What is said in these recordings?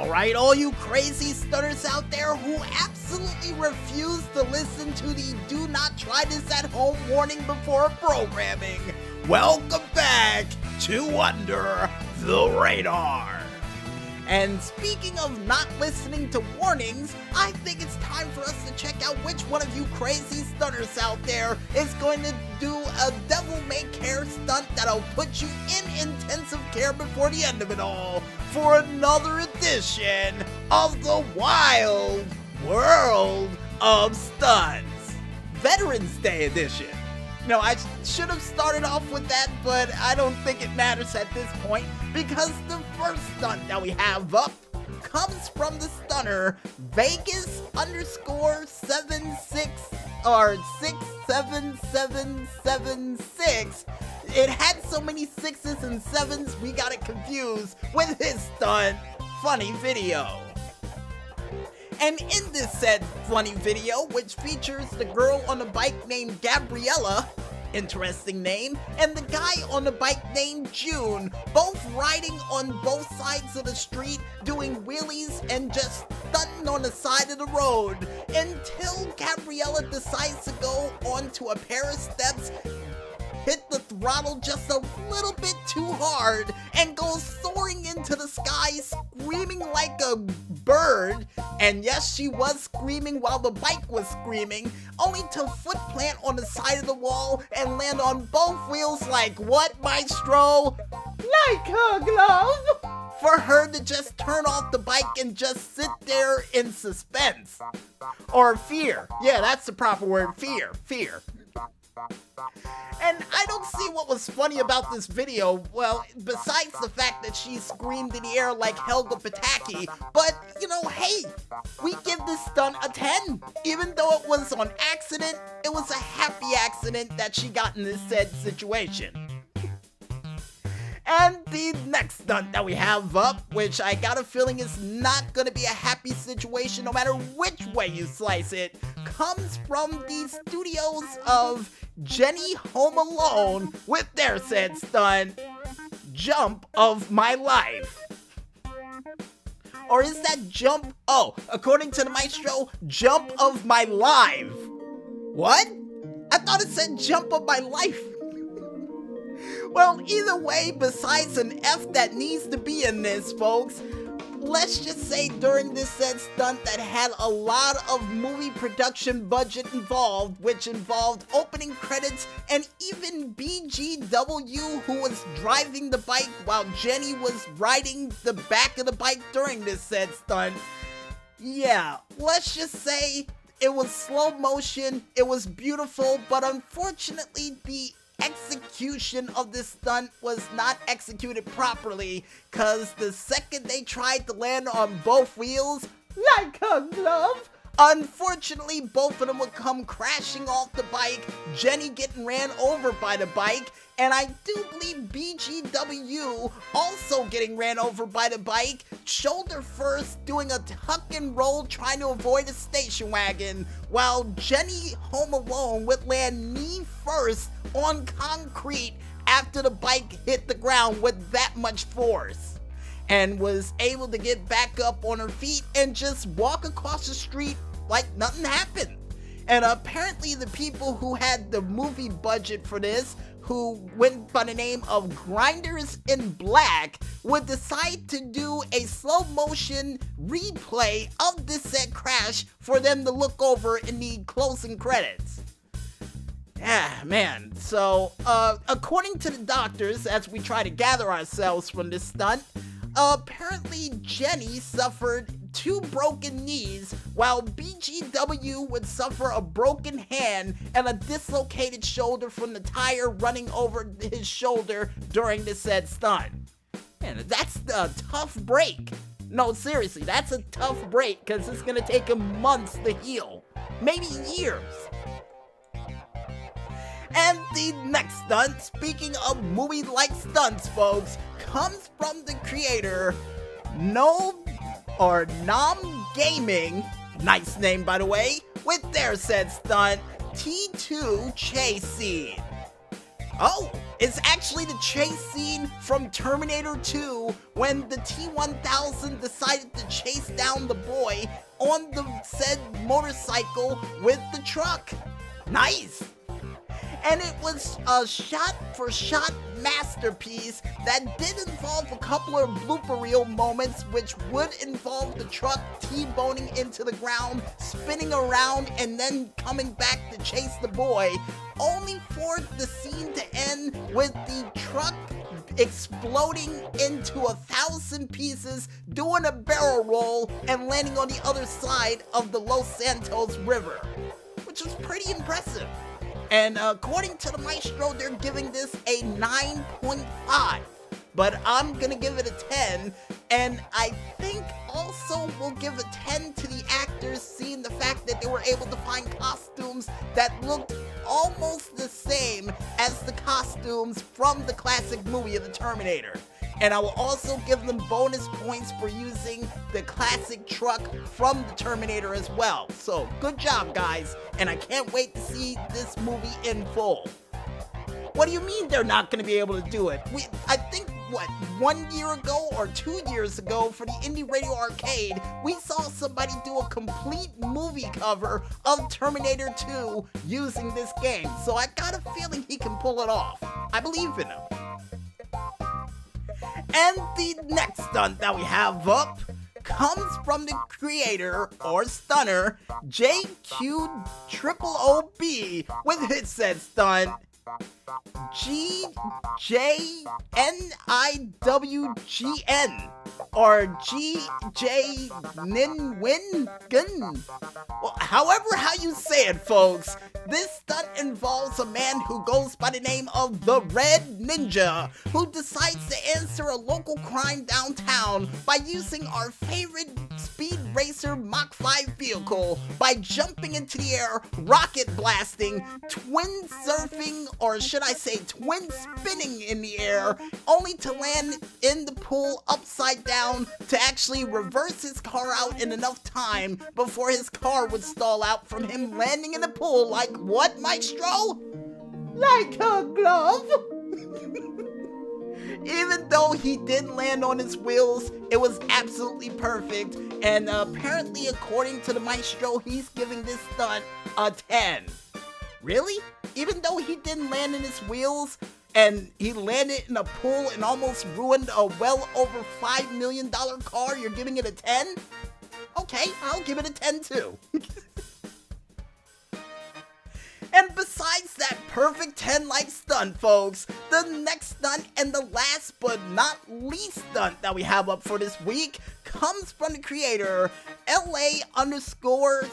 Alright, all you crazy stunners out there who absolutely refuse to listen to the do not try this at home warning before programming, welcome back to Under the Radar. And speaking of not listening to warnings, I think it's time for us to check out which one of you crazy stunners out there is going to do a devil-may-care stunt that'll put you in intensive care before the end of it all for another edition of the Wild World of Stunts, Veterans Day edition. No, I should have started off with that, but I don't think it matters at this point because the first stunt that we have up comes from the stunner Vegas _ 67776. It had so many sixes and sevens, we got it confused with his stunt funny video. And in this said funny video, which features the girl on the bike named Gabriella, interesting name, and the guy on the bike named June, both riding on both sides of the street, doing wheelies and just stunting on the side of the road, until Gabriella decides to go onto a pair of steps, hit the throttle just a little bit too hard, and goes soaring into the sky, screaming like a bird. And yes, she was screaming while the bike was screaming, only to foot plant on the side of the wall and land on both wheels like what, maestro? Like a glove? For her to just turn off the bike and just sit there in suspense. Or fear. Yeah, that's the proper word, fear. And I don't see what was funny about this video, well, besides the fact that she screamed in the air like Helga Pataki, but, you know, hey, we give this stunt a 10. Even though it was on accident, it was a happy accident that she got in this said situation. And the next stunt that we have up, which I got a feeling is not going to be a happy situation no matter which way you slice it, comes from the studios of Jenny Home Alone with their said stunt, Jump of My Life. Or is that jump? Oh, according to the maestro, Jump of My Life. What? I thought it said Jump of My Life. Well, either way, besides an F that needs to be in this, folks, let's just say during this said stunt that had a lot of movie production budget involved, which involved opening credits and even BGW, who was driving the bike while Jenny was riding the back of the bike during this said stunt. Yeah, let's just say it was slow motion, it was beautiful, but unfortunately the execution of this stunt was not executed properly, cause the second they tried to land on both wheels, like a glove, unfortunately both of them would come crashing off the bike, Jenny getting ran over by the bike, and I do believe BGW also getting ran over by the bike, shoulder first, doing a tuck and roll trying to avoid a station wagon, while Jenny Home Alone would land knee first on concrete after the bike hit the ground with that much force, and was able to get back up on her feet and just walk across the street like nothing happened. And apparently the people who had the movie budget for this, who went by the name of Grinders in Black, would decide to do a slow motion replay of this said crash for them to look over in the closing credits. Yeah, man. So, according to the doctors, as we try to gather ourselves from this stunt, apparently Jenny suffered 2 broken knees, while BGW would suffer a broken hand and a dislocated shoulder from the tire running over his shoulder during the said stunt. Man, that's a tough break. No, seriously, that's a tough break, because it's gonna take him months to heal. Maybe years. And the next stunt, speaking of movie-like stunts, folks, comes from the creator, Nom Gaming, nice name by the way, with their said stunt, T2 Chase Scene. Oh, it's actually the chase scene from Terminator 2 when the T-1000 decided to chase down the boy on the said motorcycle with the truck. Nice! And it was a shot-for-shot masterpiece that did involve a couple of blooper reel moments, which would involve the truck T-boning into the ground, spinning around, and then coming back to chase the boy, only for the scene to end with the truck exploding into 1,000 pieces, doing a barrel roll, and landing on the other side of the Los Santos River, which was pretty impressive. And according to the Maestro, they're giving this a 9.5. But I'm gonna give it a 10. And I think also we'll give a 10 to the actors, seeing the fact that they were able to find costumes that looked almost the same as the costumes from the classic movie of the Terminator. And I will also give them bonus points for using the classic truck from the Terminator as well. So, good job, guys, and I can't wait to see this movie in full. What do you mean they're not going to be able to do it? I think, 1 year ago or 2 years ago for the Indie Radio Arcade, we saw somebody do a complete movie cover of Terminator 2 using this game. So I got a feeling he can pull it off. I believe in him. And the next stunt that we have up comes from the creator, or stunner, J.Q.3.3 with his said stunt, GJNIWGN, or GJ-Ninwin-Gun. Well, however how you say it, folks, this stunt involves a man who goes by the name of the Red Ninja, who decides to answer a local crime downtown by using our favorite speed racer Mach 5 vehicle by jumping into the air, rocket blasting, twin surfing, or should I say twin spinning in the air, only to land in the pool upside down to actually reverse his car out in enough time before his car would stall out from him landing in the pool like what, Maestro? Like a glove? Even though he didn't land on his wheels, it was absolutely perfect, and apparently according to the Maestro, he's giving this stunt a 10. Really? Even though he didn't land in his wheels, and he landed in a pool and almost ruined a well over $5 million car, you're giving it a 10? Okay, I'll give it a 10 too. And besides that perfect 10-like stunt, folks, the next stunt and the last but not least stunt that we have up for this week comes from the creator, LA_star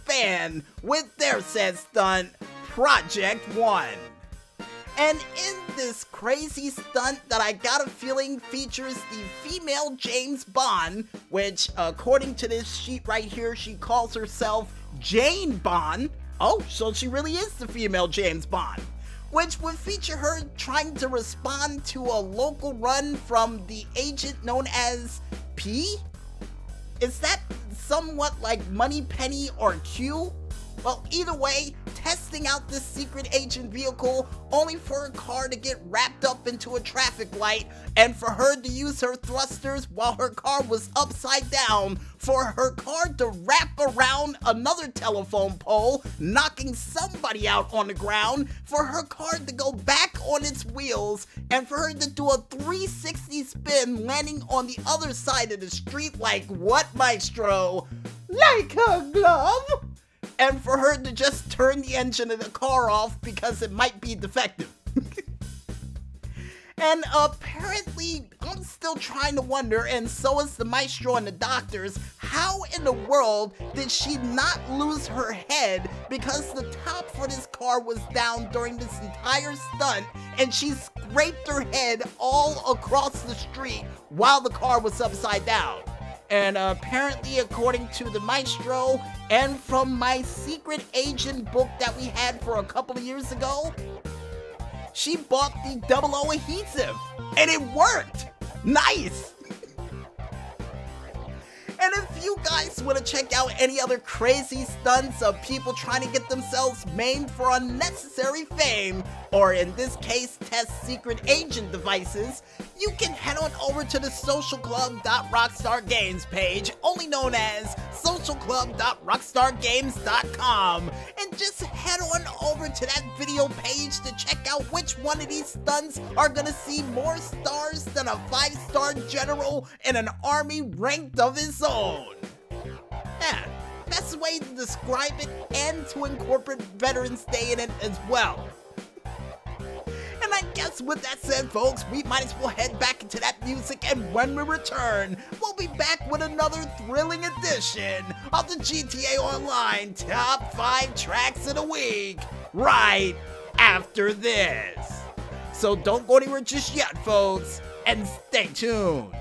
fan, with their said stunt, Project 1. And in this crazy stunt that I got a feeling features the female James Bond, which according to this sheet right here, she calls herself Jane Bond. Oh, so she really is the female James Bond, which would feature her trying to respond to a local run from the agent known as P? Is that somewhat like Moneypenny or Q? Well, either way, testing out this secret agent vehicle only for her car to get wrapped up into a traffic light and for her to use her thrusters while her car was upside down for her car to wrap around another telephone pole, knocking somebody out on the ground, for her car to go back on its wheels, and for her to do a 360 spin landing on the other side of the street like what, Maestro? Like a glove? And for her to just turn the engine of the car off because it might be defective. And apparently, I'm still trying to wonder, and so is the Maestro and the doctors, how in the world did she not lose her head because the top for this car was down during this entire stunt and she scraped her head all across the street while the car was upside down. And apparently, according to the Maestro, and from my secret agent book that we had for a couple of years ago, she bought the 00 adhesive, and it worked! Nice! And if If you guys want to check out any other crazy stunts of people trying to get themselves maimed for unnecessary fame, or in this case, test secret agent devices, you can head on over to the socialclub.rockstargames page, only known as socialclub.rockstargames.com, and just head on over to that video page to check out which one of these stunts are gonna see more stars than a 5-star general in an army ranked of his own. Yeah, that's the way to describe it and to incorporate Veterans Day in it as well. And I guess with that said, folks, we might as well head back into that music, and when we return, we'll be back with another thrilling edition of the GTA Online Top 5 Tracks of the Week, right after this. So don't go anywhere just yet, folks, and stay tuned.